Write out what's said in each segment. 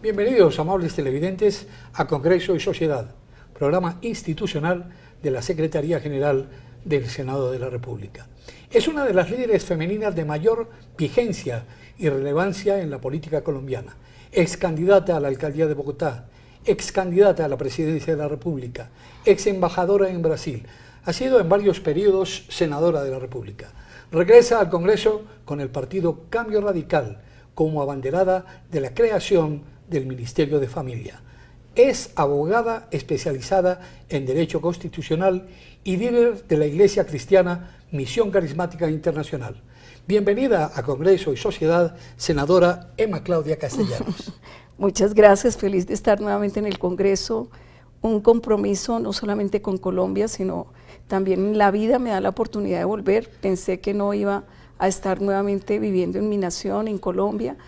Bienvenidos, amables televidentes, a Congreso y Sociedad, programa institucional de la Secretaría General del Senado de la República. Es una de las líderes femeninas de mayor vigencia y relevancia en la política colombiana, ex candidata a la alcaldía de Bogotá, ex candidata a la presidencia de la República, ex embajadora en Brasil. Ha sido en varios periodos senadora de la República. Regresa al Congreso con el partido Cambio Radical como abanderada de la creación del Ministerio de Familia. Es abogada especializada en Derecho Constitucional y líder de la Iglesia Cristiana Misión Carismática Internacional. Bienvenida a Congreso y Sociedad, senadora Emma Claudia Castellanos. Muchas gracias, feliz de estar nuevamente en el Congreso. Un compromiso no solamente con Colombia, sino también en la vida me da la oportunidad de volver. Pensé que no iba a estar nuevamente viviendo en mi nación, en Colombia,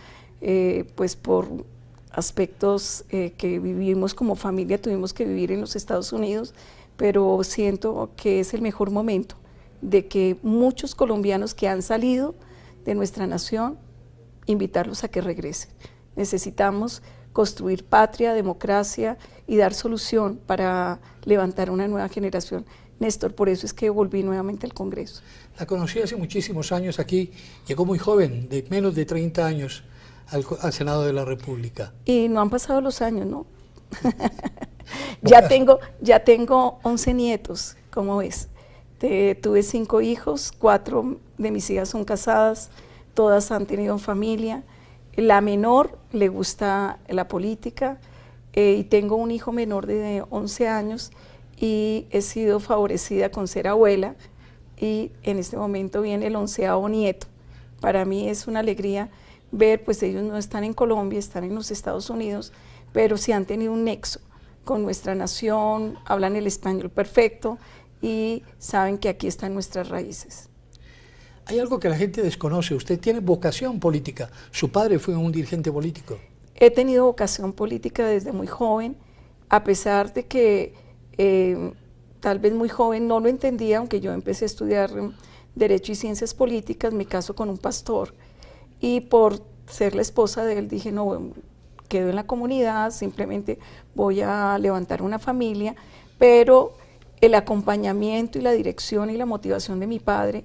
pues por aspectos que vivimos como familia, tuvimos que vivir en los Estados Unidos, pero siento que es el mejor momento de que muchos colombianos que han salido de nuestra nación, invitarlos a que regresen. Necesitamos construir patria, democracia y dar solución para levantar una nueva generación. Néstor, por eso es que volví nuevamente al Congreso. La conocí hace muchísimos años aquí, llegó muy joven, de menos de 30 años, al Senado de la República. Y no han pasado los años, ¿no? ya tengo 11 nietos, ¿cómo ves? Tuve 5 hijos, 4 de mis hijas son casadas, todas han tenido familia. La menor le gusta la política y tengo un hijo menor de 11 años y he sido favorecida con ser abuela y en este momento viene el 11º nieto. Para mí es una alegría ver, pues ellos no están en Colombia, están en los Estados Unidos, pero sí han tenido un nexo con nuestra nación, hablan el español perfecto y saben que aquí están nuestras raíces. Hay algo que la gente desconoce, usted tiene vocación política, su padre fue un dirigente político. He tenido vocación política desde muy joven, a pesar de que tal vez muy joven no lo entendía, aunque yo empecé a estudiar Derecho y Ciencias Políticas, me caso con un pastor, y por ser la esposa de él dije, no, quedo en la comunidad, simplemente voy a levantar una familia, pero el acompañamiento y la dirección y la motivación de mi padre,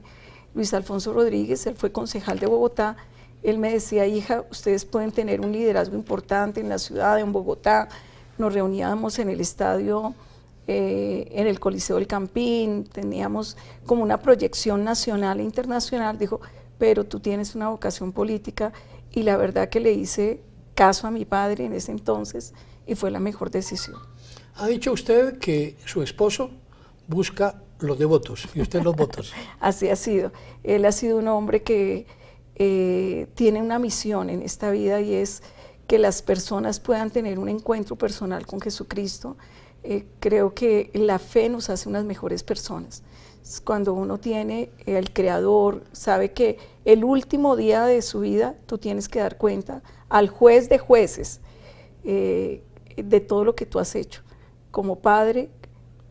Luis Alfonso Rodríguez, él fue concejal de Bogotá, él me decía, hija, ustedes pueden tener un liderazgo importante en la ciudad, en Bogotá, nos reuníamos en el estadio, en el Coliseo del Campín, teníamos como una proyección nacional e internacional, dijo, pero tú tienes una vocación política, y la verdad que le hice caso a mi padre en ese entonces, y fue la mejor decisión. Ha dicho usted que su esposo busca los devotos, y usted los votos. Así ha sido. Él ha sido un hombre que tiene una misión en esta vida, y es que las personas puedan tener un encuentro personal con Jesucristo. Creo que la fe nos hace unas mejores personas. Cuando uno tiene el Creador, sabe que el último día de su vida tú tienes que dar cuenta al juez de jueces de todo lo que tú has hecho, como padre,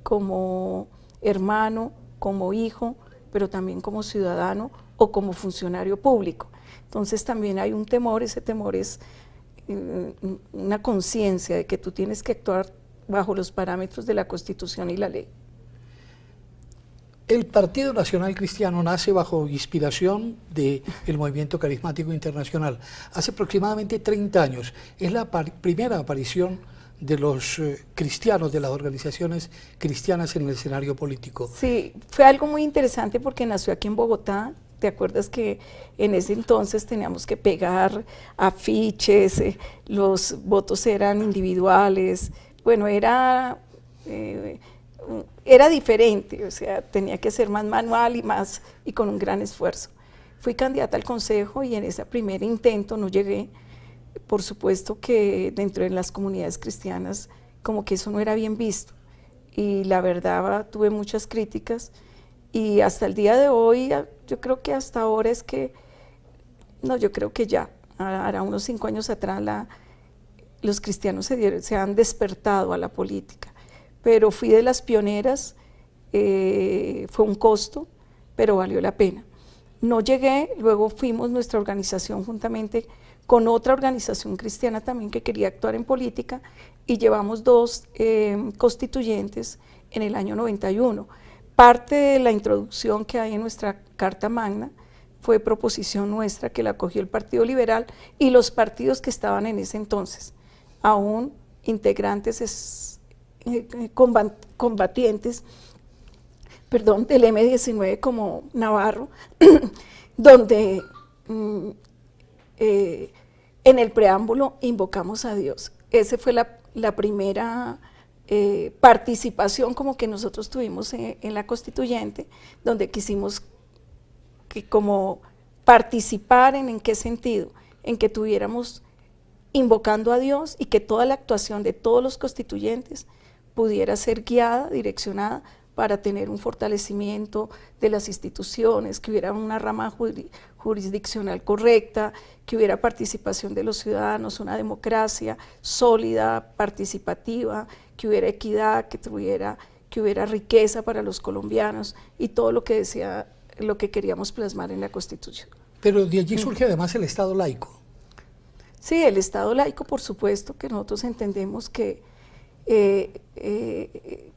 como hermano, como hijo, pero también como ciudadano o como funcionario público. Entonces también hay un temor, ese temor es una conciencia de que tú tienes que actuar bajo los parámetros de la Constitución y la ley. El Partido Nacional Cristiano nace bajo inspiración del Movimiento Carismático Internacional. Hace aproximadamente 30 años. Es la primera aparición de los cristianos, de las organizaciones cristianas en el escenario político. Sí, fue algo muy interesante porque nació aquí en Bogotá. ¿Te acuerdas que en ese entonces teníamos que pegar afiches, los votos eran individuales? Bueno, era diferente, o sea, tenía que ser más manual y con un gran esfuerzo. Fui candidata al consejo y en ese primer intento no llegué. Por supuesto que dentro de las comunidades cristianas como que eso no era bien visto, y la verdad tuve muchas críticas, y hasta el día de hoy, yo creo que hasta ahora es que, no, yo creo que ya, hará unos 5 años atrás los cristianos se han despertado a la política, pero fui de las pioneras, fue un costo, pero valió la pena. No llegué, luego fuimos nuestra organización juntamente con otra organización cristiana también que quería actuar en política, y llevamos 2 constituyentes en el año 91. Parte de la introducción que hay en nuestra Carta Magna fue proposición nuestra, que la acogió el Partido Liberal y los partidos que estaban en ese entonces, aún integrantes combatientes, del M-19 como Navarro, donde en el preámbulo invocamos a Dios. Esa fue la primera participación como que nosotros tuvimos en la constituyente, donde quisimos como participar en qué sentido, en que tuviéramos invocando a Dios y que toda la actuación de todos los constituyentes pudiera ser guiada, direccionada para tener un fortalecimiento de las instituciones, que hubiera una rama jurisdiccional correcta, que hubiera participación de los ciudadanos, una democracia sólida, participativa, que hubiera equidad, que hubiera riqueza para los colombianos y todo lo que queríamos plasmar en la Constitución. Pero de allí surge además el Estado laico. Sí, el Estado laico, por supuesto, que nosotros entendemos que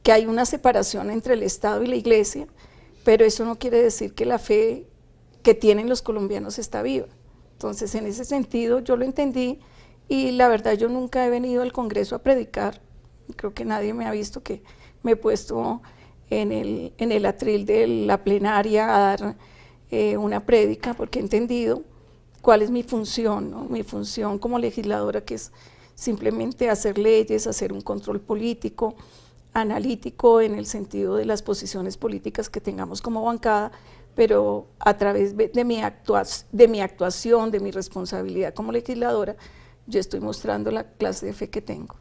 hay una separación entre el Estado y la Iglesia, pero eso no quiere decir que la fe que tienen los colombianos está viva. Entonces, en ese sentido, yo lo entendí, y la verdad yo nunca he venido al Congreso a predicar. Creo que nadie me ha visto que me he puesto en el atril de la plenaria a dar una prédica, porque he entendido cuál es mi función, ¿no? Mi función como legisladora, que es simplemente hacer leyes, hacer un control político, analítico en el sentido de las posiciones políticas que tengamos como bancada, pero a través de mi actuación, de mi responsabilidad como legisladora, yo estoy mostrando la clase de fe que tengo.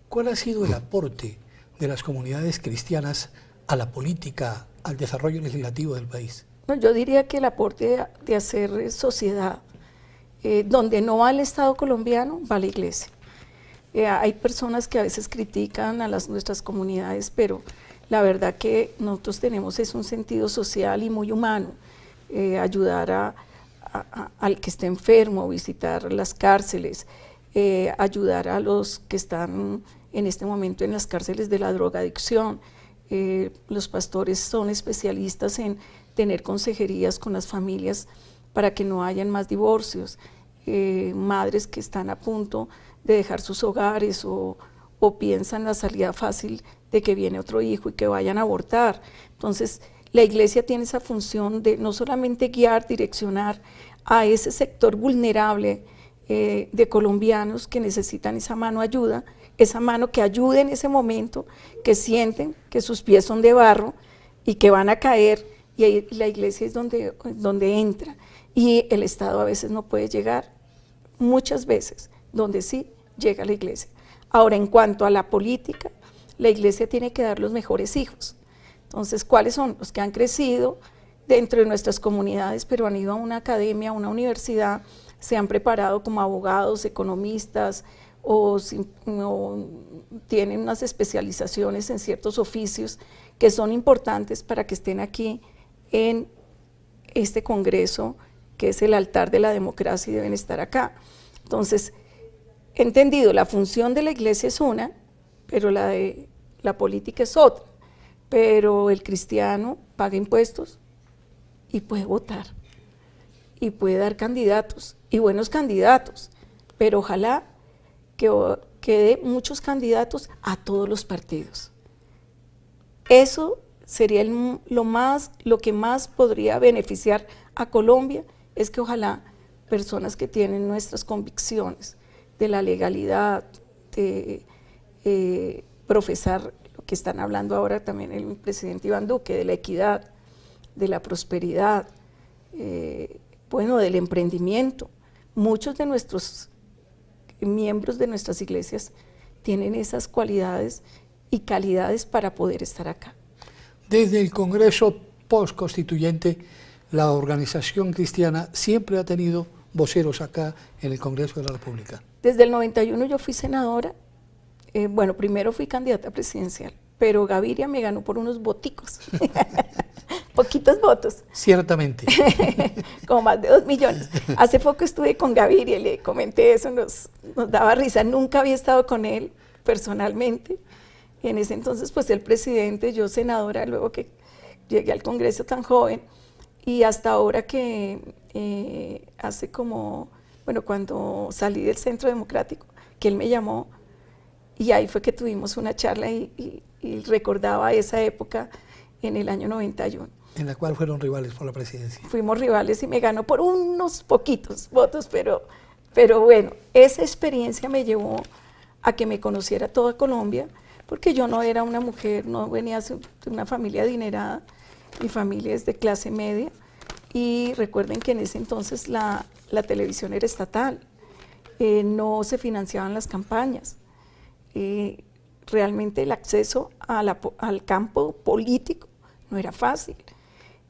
¿Cuál ha sido el aporte de las comunidades cristianas a la política, al desarrollo legislativo del país? No, yo diría que el aporte de hacer sociedad, donde no va el Estado colombiano, va la Iglesia. Hay personas que a veces critican a nuestras comunidades, pero la verdad que nosotros tenemos un sentido social y muy humano, ayudar al que esté enfermo, visitar las cárceles, ayudar a los que están en este momento en las cárceles de la drogadicción. Los pastores son especialistas en tener consejerías con las familias para que no hayan más divorcios, madres que están a punto de dejar sus hogares o piensan la salida fácil de que viene otro hijo y que vayan a abortar. Entonces, la Iglesia tiene esa función de no solamente guiar, direccionar a ese sector vulnerable de colombianos que necesitan esa mano ayuda, esa mano que ayude en ese momento, que sienten que sus pies son de barro y que van a caer, y ahí la Iglesia es donde entra, y el Estado a veces no puede llegar, muchas veces, donde sí llega la Iglesia. Ahora, en cuanto a la política, la Iglesia tiene que dar los mejores hijos. Entonces, ¿cuáles son? Los que han crecido dentro de nuestras comunidades, pero han ido a una academia, a una universidad, se han preparado como abogados, economistas, o tienen unas especializaciones en ciertos oficios que son importantes para que estén aquí en este Congreso, que es el altar de la democracia, y deben estar acá. Entonces, entendido, la función de la Iglesia es una, pero la de la política es otra. Pero el cristiano paga impuestos y puede votar, y puede dar candidatos, y buenos candidatos, pero ojalá que dé muchos candidatos a todos los partidos. Eso sería lo que más podría beneficiar a Colombia, es que ojalá personas que tienen nuestras convicciones de la legalidad, de profesar lo que están hablando ahora también el presidente Iván Duque, de la equidad, de la prosperidad, del emprendimiento. Muchos de nuestros miembros de nuestras iglesias tienen esas cualidades y calidades para poder estar acá. Desde el Congreso postconstituyente, la organización cristiana siempre ha tenido voceros acá en el Congreso de la República. Desde el 91 yo fui senadora, primero fui candidata presidencial, pero Gaviria me ganó por unos voticos. poquitos votos. Ciertamente. Como más de 2 millones. Hace poco estuve con Gaviria y le comenté eso, nos daba risa. Nunca había estado con él personalmente. En ese entonces, pues el presidente, yo senadora, luego que llegué al Congreso tan joven, y hasta ahora que hace como, bueno, cuando salí del Centro Democrático, que él me llamó, y ahí fue que tuvimos una charla y recordaba esa época en el año 91. En la cual fueron rivales por la presidencia. Fuimos rivales y me ganó por unos poquitos votos, pero bueno, esa experiencia me llevó a que me conociera toda Colombia, porque yo no era una mujer, no venía de una familia adinerada, mi familia es de clase media, y recuerden que en ese entonces la televisión era estatal, no se financiaban las campañas, realmente el acceso al campo político no era fácil.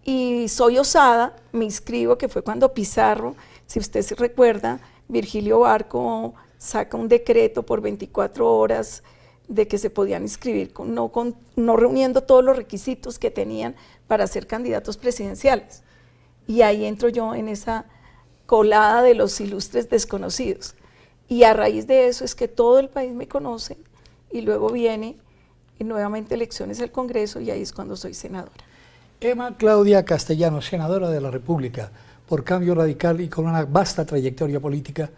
Y soy osada, me inscribo, que fue cuando Pizarro, si usted se recuerda, Virgilio Barco saca un decreto por 24 horas de que se podían inscribir, no reuniendo todos los requisitos que tenían para ser candidatos presidenciales. Y ahí entro yo en esa colada de los ilustres desconocidos. Y a raíz de eso es que todo el país me conoce, y luego viene nuevamente elecciones al Congreso, y ahí es cuando soy senadora. Emma Claudia Castellanos, senadora de la República por Cambio Radical y con una vasta trayectoria política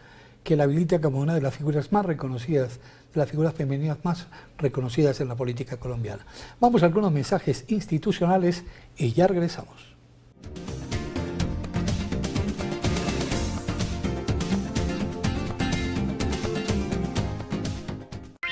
que la habilita como una de las figuras más reconocidas, de las figuras femeninas más reconocidas en la política colombiana. Vamos a algunos mensajes institucionales y ya regresamos.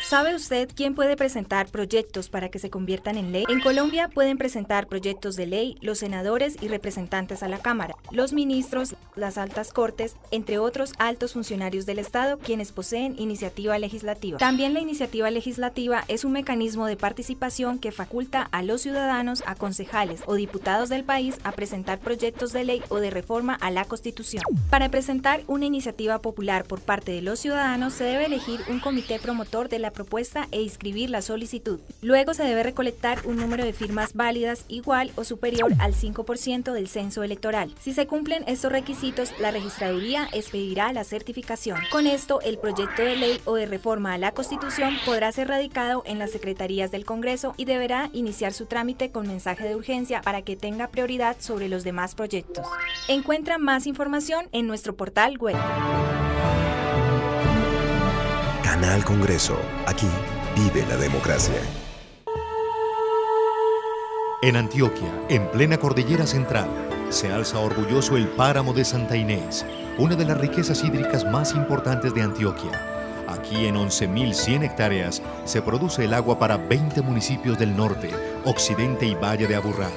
¿Sabe usted quién puede presentar proyectos para que se conviertan en ley? En Colombia pueden presentar proyectos de ley los senadores y representantes a la Cámara, los ministros, las altas cortes, entre otros altos funcionarios del Estado, quienes poseen iniciativa legislativa. También la iniciativa legislativa es un mecanismo de participación que faculta a los ciudadanos, a concejales o diputados del país a presentar proyectos de ley o de reforma a la Constitución. Para presentar una iniciativa popular por parte de los ciudadanos se debe elegir un comité promotor de la propuesta e inscribir la solicitud. Luego se debe recolectar un número de firmas válidas igual o superior al 5% del censo electoral. Si se cumplen estos requisitos, la registraduría expedirá la certificación. Con esto, el proyecto de ley o de reforma a la Constitución podrá ser radicado en las secretarías del Congreso y deberá iniciar su trámite con mensaje de urgencia para que tenga prioridad sobre los demás proyectos. Encuentra más información en nuestro portal web. Canal Congreso. Aquí vive la democracia. En Antioquia, en plena cordillera central, se alza orgulloso el páramo de Santa Inés, una de las riquezas hídricas más importantes de Antioquia. Aquí en 11.100 hectáreas se produce el agua para 20 municipios del norte, occidente y valle de Aburrá.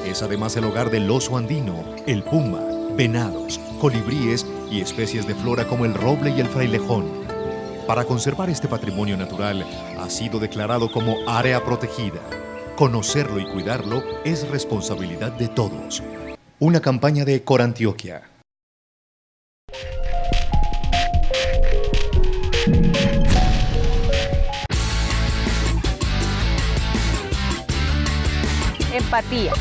Es además el hogar del oso andino, el puma, venados, colibríes y especies de flora como el roble y el frailejón. Para conservar este patrimonio natural, ha sido declarado como área protegida. Conocerlo y cuidarlo es responsabilidad de todos. Una campaña de Corantioquia. Empatía.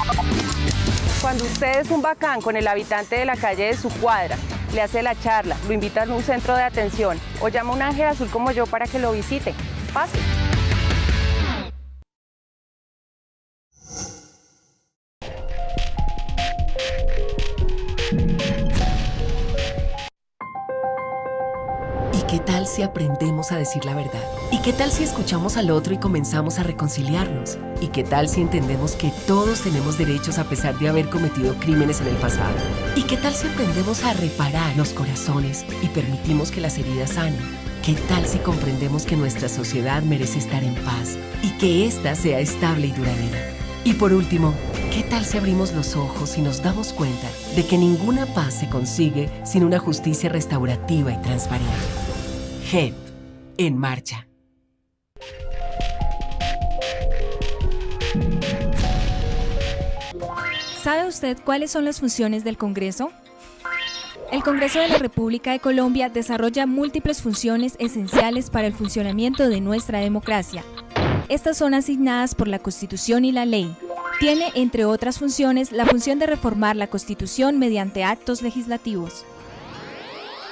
Cuando usted es un bacán con el habitante de la calle de su cuadra, le hace la charla, lo invita a un centro de atención o llama a un ángel azul como yo para que lo visite. Fácil. ¿Y qué tal si aprendemos a decir la verdad? ¿Y qué tal si escuchamos al otro y comenzamos a reconciliarnos? ¿Y qué tal si entendemos que todos tenemos derechos a pesar de haber cometido crímenes en el pasado? ¿Y qué tal si aprendemos a reparar los corazones y permitimos que las heridas sanen? ¿Qué tal si comprendemos que nuestra sociedad merece estar en paz y que ésta sea estable y duradera? Y por último, ¿qué tal si abrimos los ojos y nos damos cuenta de que ninguna paz se consigue sin una justicia restaurativa y transparente? JEP, en marcha. ¿Sabe usted cuáles son las funciones del Congreso? El Congreso de la República de Colombia desarrolla múltiples funciones esenciales para el funcionamiento de nuestra democracia. Estas son asignadas por la Constitución y la ley. Tiene, entre otras funciones, la función de reformar la Constitución mediante actos legislativos.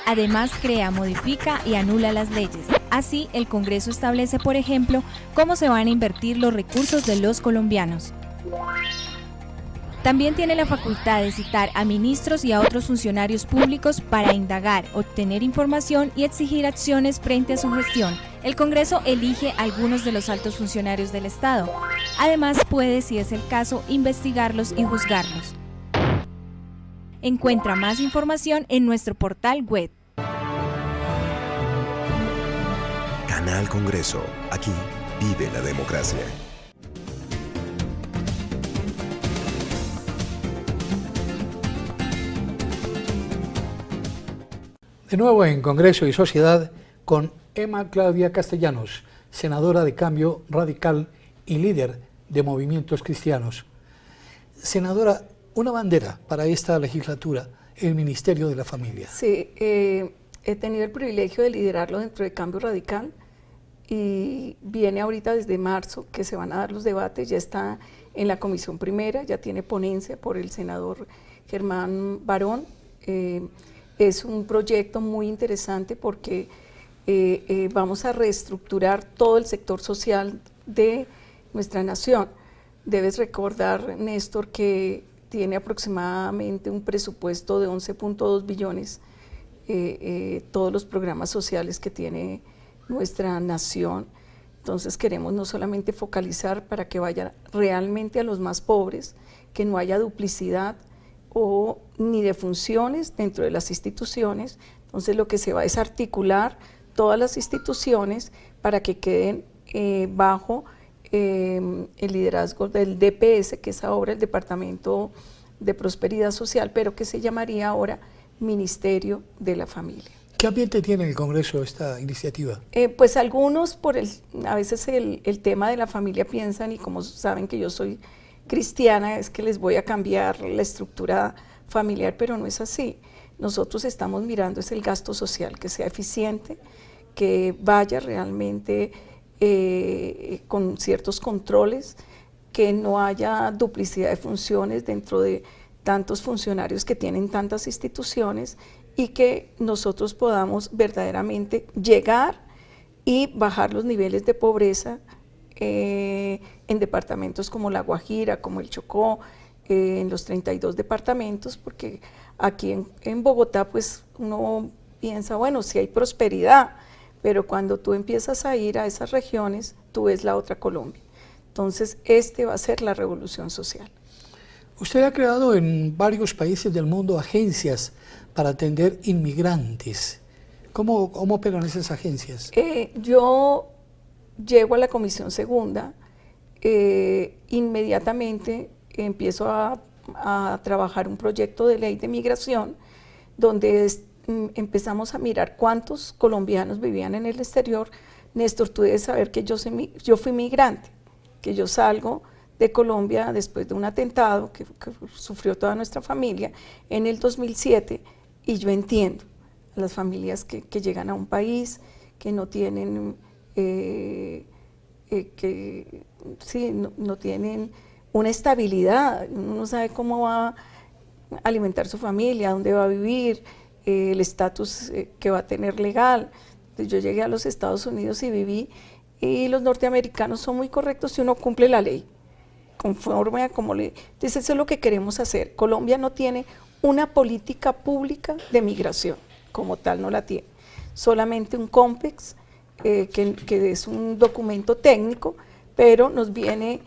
Además, crea, modifica y anula las leyes. Así, el Congreso establece, por ejemplo, cómo se van a invertir los recursos de los colombianos. También tiene la facultad de citar a ministros y a otros funcionarios públicos para indagar, obtener información y exigir acciones frente a su gestión. El Congreso elige algunos de los altos funcionarios del Estado. Además, puede, si es el caso, investigarlos y juzgarlos. Encuentra más información en nuestro portal web. Canal Congreso. Aquí vive la democracia. De nuevo en Congreso y Sociedad con Emma Claudia Castellanos, senadora de Cambio Radical y líder de Movimientos Cristianos. Senadora, una bandera para esta legislatura, el Ministerio de la Familia. Sí, he tenido el privilegio de liderarlo dentro de Cambio Radical y viene ahorita desde marzo que se van a dar los debates, ya está en la comisión primera, ya tiene ponencia por el senador Germán Barón. Es un proyecto muy interesante porque vamos a reestructurar todo el sector social de nuestra nación. Debes recordar, Néstor, que tiene aproximadamente un presupuesto de 11.2 billones todos los programas sociales que tiene nuestra nación. Entonces queremos no solamente focalizar para que vaya realmente a los más pobres, que no haya duplicidad ni de funciones dentro de las instituciones. Entonces lo que se va es articular todas las instituciones para que queden bajo el liderazgo del DPS, que es ahora el Departamento de Prosperidad Social, pero que se llamaría ahora Ministerio de la Familia. ¿Qué ambiente tiene el Congreso esta iniciativa? Pues algunos, a veces el tema de la familia piensan, y como saben que yo soy cristiana, es que les voy a cambiar la estructura familiar, pero no es así. Nosotros estamos mirando es el gasto social, que sea eficiente, que vaya realmente con ciertos controles, que no haya duplicidad de funciones dentro de tantos funcionarios que tienen tantas instituciones, y que nosotros podamos verdaderamente llegar y bajar los niveles de pobreza en departamentos como La Guajira, como el Chocó, en los 32 departamentos, porque aquí en Bogotá pues uno piensa, bueno, sí hay prosperidad, pero cuando tú empiezas a ir a esas regiones, tú ves la otra Colombia. Entonces, va a ser la revolución social. Usted ha creado en varios países del mundo agencias para atender inmigrantes. ¿Cómo operan esas agencias? Yo llego a la Comisión Segunda, inmediatamente empiezo a trabajar un proyecto de ley de migración, donde empezamos a mirar cuántos colombianos vivían en el exterior. Néstor, tú debes saber que yo fui migrante, que yo salgo de Colombia después de un atentado que sufrió toda nuestra familia en el 2007, y yo entiendo a las familias que llegan a un país que no tienen, no tienen una estabilidad, uno no sabe cómo va a alimentar su familia, dónde va a vivir, el estatus que va a tener legal. Entonces, yo llegué a los Estados Unidos y viví, y los norteamericanos son muy correctos si uno cumple la ley, conforme a como le... Entonces eso es lo que queremos hacer. Colombia no tiene una política pública de migración, como tal no la tiene. Solamente un COMPEX, que es un documento técnico, pero nos viene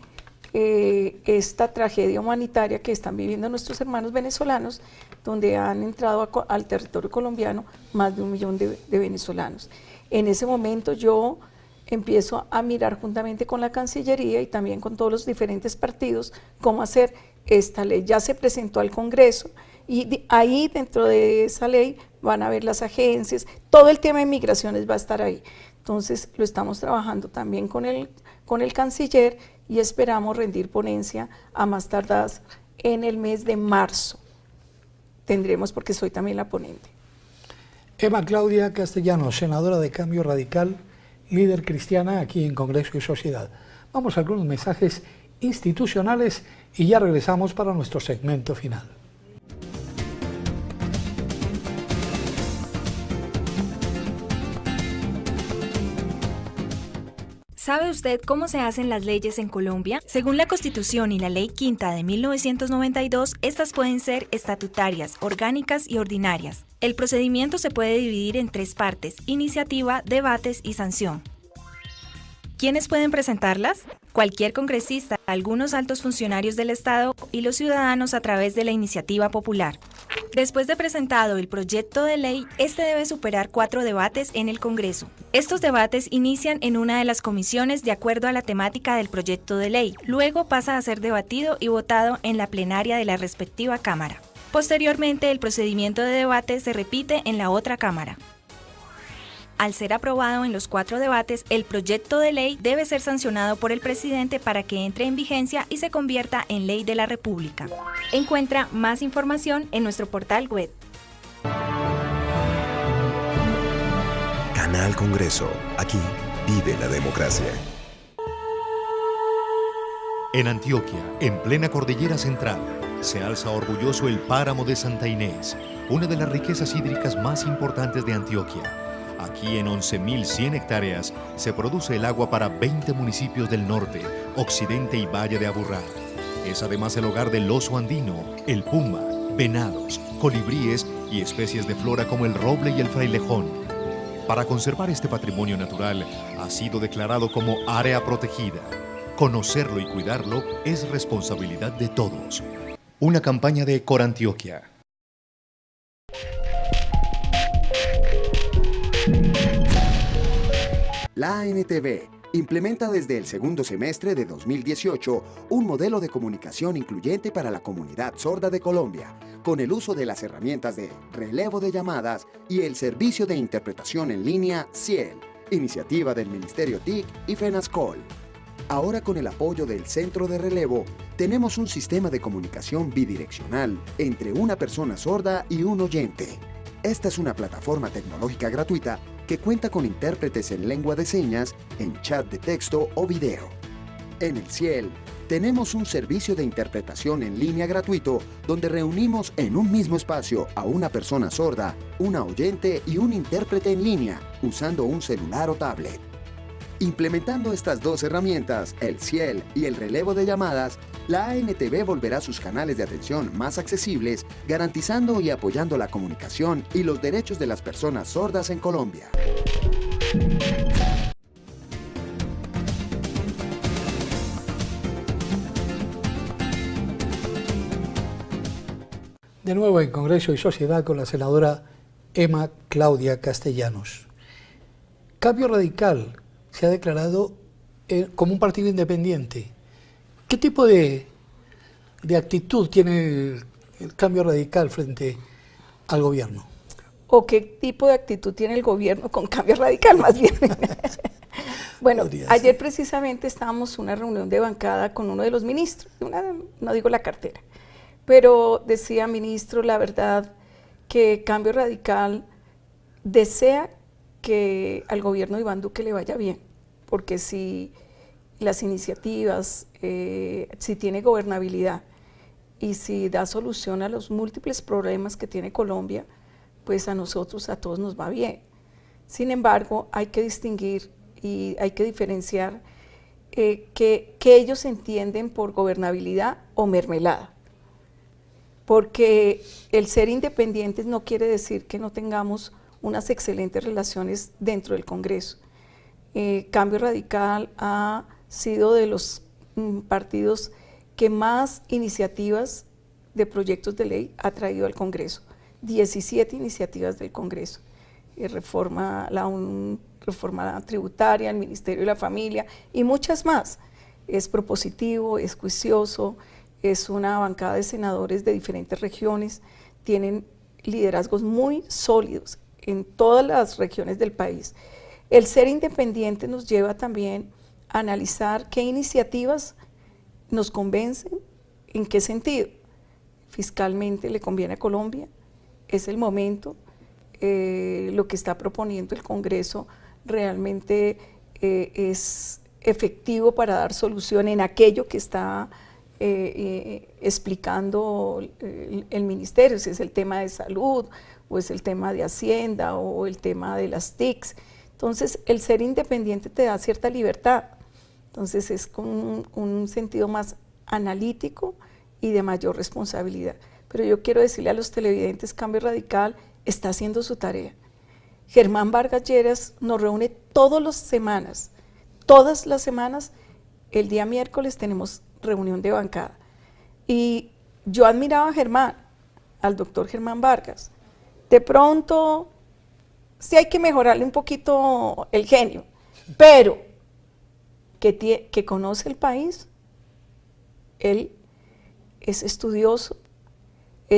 esta tragedia humanitaria que están viviendo nuestros hermanos venezolanos, donde han entrado al territorio colombiano más de 1 millón de venezolanos. En ese momento yo empiezo a mirar juntamente con la Cancillería y también con todos los diferentes partidos cómo hacer esta ley. Ya se presentó al Congreso y ahí dentro de esa ley van a ver las agencias, todo el tema de migraciones va a estar ahí. Entonces lo estamos trabajando también con el canciller y esperamos rendir ponencia a más tardar en el mes de marzo. Tendremos, porque soy también la ponente. Emma Claudia Castellanos, senadora de Cambio Radical, líder cristiana aquí en Congreso y Sociedad. Vamos a algunos mensajes institucionales y ya regresamos para nuestro segmento final. ¿Sabe usted cómo se hacen las leyes en Colombia? Según la Constitución y la Ley Quinta de 1992, estas pueden ser estatutarias, orgánicas y ordinarias. El procedimiento se puede dividir en 3 partes: iniciativa, debates y sanción. ¿Quiénes pueden presentarlas? Cualquier congresista, algunos altos funcionarios del Estado y los ciudadanos a través de la iniciativa popular. Después de presentado el proyecto de ley, este debe superar 4 debates en el Congreso. Estos debates inician en una de las comisiones de acuerdo a la temática del proyecto de ley. Luego pasa a ser debatido y votado en la plenaria de la respectiva Cámara. Posteriormente, el procedimiento de debate se repite en la otra Cámara. Al ser aprobado en los 4 debates, el proyecto de ley debe ser sancionado por el presidente para que entre en vigencia y se convierta en ley de la República. Encuentra más información en nuestro portal web. Canal Congreso. Aquí vive la democracia. En Antioquia, en plena cordillera central, se alza orgulloso el páramo de Santa Inés, una de las riquezas hídricas más importantes de Antioquia. Aquí en 11.100 hectáreas se produce el agua para 20 municipios del norte, occidente y valle de Aburrá. Es además el hogar del oso andino, el puma, venados, colibríes y especies de flora como el roble y el frailejón. Para conservar este patrimonio natural ha sido declarado como área protegida. Conocerlo y cuidarlo es responsabilidad de todos. Una campaña de Corantioquia. La ANTV implementa desde el segundo semestre de 2018 un modelo de comunicación incluyente para la comunidad sorda de Colombia, con el uso de las herramientas de relevo de llamadas y el servicio de interpretación en línea CIEL, iniciativa del Ministerio TIC y FENASCOL. Ahora, con el apoyo del Centro de Relevo, tenemos un sistema de comunicación bidireccional entre una persona sorda y un oyente. Esta es una plataforma tecnológica gratuita que cuenta con intérpretes en lengua de señas, en chat de texto o video. En el CIEL, tenemos un servicio de interpretación en línea gratuito donde reunimos en un mismo espacio a una persona sorda, una oyente y un intérprete en línea, usando un celular o tablet. Implementando estas 2 herramientas, el CIEL y el relevo de llamadas, la ANTV volverá sus canales de atención más accesibles, garantizando y apoyando la comunicación y los derechos de las personas sordas en Colombia. De nuevo en Congreso y Sociedad con la senadora Emma Claudia Castellanos. Cambio Radical se ha declarado como un partido independiente. ¿Qué tipo de actitud tiene el Cambio Radical frente al gobierno? ¿O qué tipo de actitud tiene el gobierno con Cambio Radical, más bien? Bueno, ayer precisamente estábamos en una reunión de bancada con uno de los ministros, no digo la cartera, pero decía, ministro, la verdad que Cambio Radical desea que al gobierno de Iván Duque le vaya bien, porque si las iniciativas, si tiene gobernabilidad y si da solución a los múltiples problemas que tiene Colombia, pues a nosotros, a todos nos va bien. Sin embargo, hay que distinguir y hay que diferenciar que ellos entienden por gobernabilidad o mermelada. Porque el ser independientes no quiere decir que no tengamos unas excelentes relaciones dentro del Congreso. Cambio Radical ha sido de los partidos que más iniciativas de proyectos de ley ha traído al Congreso. 17 iniciativas del Congreso. Reforma tributaria, el Ministerio de la Familia y muchas más. Es propositivo, es juicioso, es una bancada de senadores de diferentes regiones, tienen liderazgos muy sólidos en todas las regiones del país. El ser independiente nos lleva también a analizar qué iniciativas nos convencen, en qué sentido. Fiscalmente le conviene a Colombia, es el momento, lo que está proponiendo el Congreso realmente es efectivo para dar solución en aquello que está explicando el ministerio, si es el tema de salud, o es el tema de Hacienda, o el tema de las TICs. Entonces, el ser independiente te da cierta libertad. Entonces, es con un sentido más analítico y de mayor responsabilidad. Pero yo quiero decirle a los televidentes, Cambio Radical está haciendo su tarea. Germán Vargas Lleras nos reúne todas las semanas, el día miércoles tenemos reunión de bancada. Y yo admiraba a Germán, al doctor Germán Vargas. De pronto, sí hay que mejorarle un poquito el genio, pero que conoce el país, él es estudioso,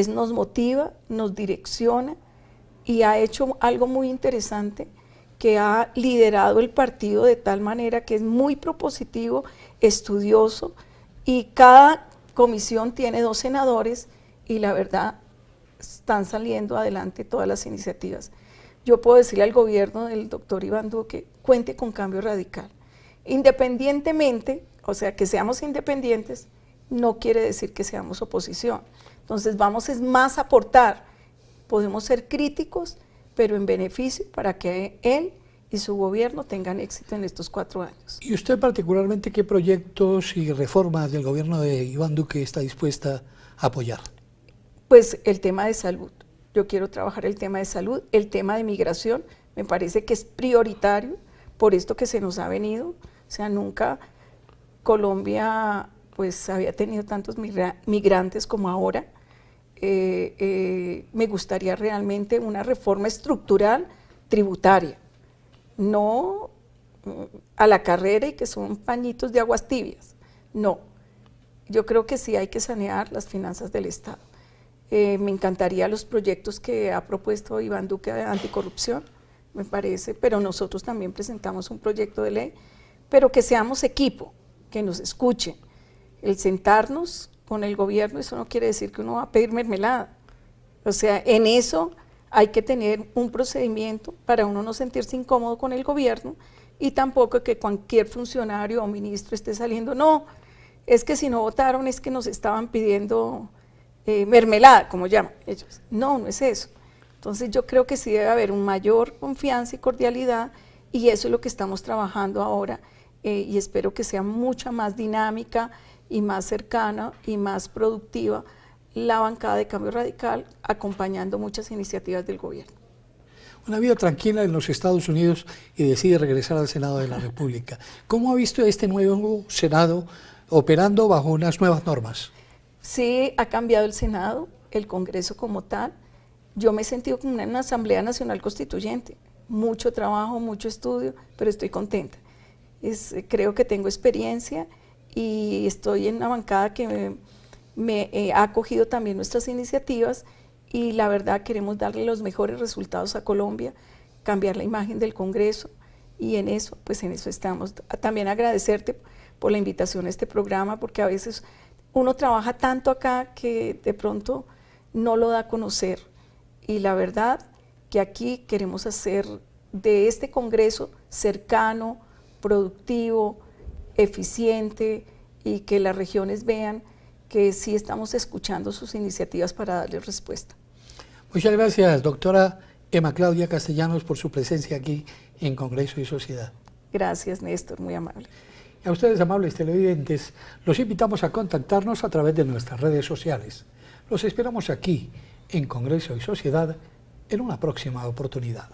nos motiva, nos direcciona y ha hecho algo muy interesante, que ha liderado el partido de tal manera que es muy propositivo, estudioso, y cada comisión tiene 2 senadores y la verdad están saliendo adelante todas las iniciativas. Yo puedo decirle al gobierno del doctor Iván Duque, cuente con Cambio Radical. Independientemente, o sea, que seamos independientes, no quiere decir que seamos oposición. Entonces vamos es más a aportar, podemos ser críticos, pero en beneficio para que él y su gobierno tengan éxito en estos 4 años. ¿Y usted particularmente qué proyectos y reformas del gobierno de Iván Duque está dispuesta a apoyar? Pues el tema de salud. Yo quiero trabajar el tema de salud, el tema de migración, me parece que es prioritario por esto que se nos ha venido. O sea, nunca Colombia pues había tenido tantos migrantes como ahora. Me gustaría realmente una reforma estructural tributaria, no a la carrera y que son pañitos de aguas tibias, no. Yo creo que sí hay que sanear las finanzas del Estado. Me encantaría los proyectos que ha propuesto Iván Duque de anticorrupción, me parece, pero nosotros también presentamos un proyecto de ley, pero que seamos equipo, que nos escuchen. El sentarnos con el gobierno, eso no quiere decir que uno va a pedir mermelada. O sea, en eso hay que tener un procedimiento para uno no sentirse incómodo con el gobierno y tampoco que cualquier funcionario o ministro esté saliendo, no, es que si no votaron es que nos estaban pidiendo mermelada, como llaman ellos. No, no es eso. Entonces yo creo que sí debe haber una mayor confianza y cordialidad y eso es lo que estamos trabajando ahora y espero que sea mucha más dinámica y más cercana y más productiva la bancada de Cambio Radical, acompañando muchas iniciativas del gobierno. Una vida tranquila en los Estados Unidos y decide regresar al Senado de la República. ¿Cómo ha visto este nuevo Senado operando bajo unas nuevas normas? Sí, ha cambiado el Senado, el Congreso como tal. Yo me he sentido como una Asamblea Nacional Constituyente. Mucho trabajo, mucho estudio, pero estoy contenta. Creo que tengo experiencia y estoy en una bancada que me ha acogido también nuestras iniciativas y la verdad queremos darle los mejores resultados a Colombia, cambiar la imagen del Congreso y en eso estamos. También agradecerte por la invitación a este programa porque a veces uno trabaja tanto acá que de pronto no lo da a conocer y la verdad que aquí queremos hacer de este Congreso cercano, productivo, eficiente y que las regiones vean que sí estamos escuchando sus iniciativas para darles respuesta. Muchas gracias, doctora Emma Claudia Castellanos, por su presencia aquí en Congreso y Sociedad. Gracias, Néstor, muy amable. Y a ustedes, amables televidentes, los invitamos a contactarnos a través de nuestras redes sociales. Los esperamos aquí, en Congreso y Sociedad, en una próxima oportunidad.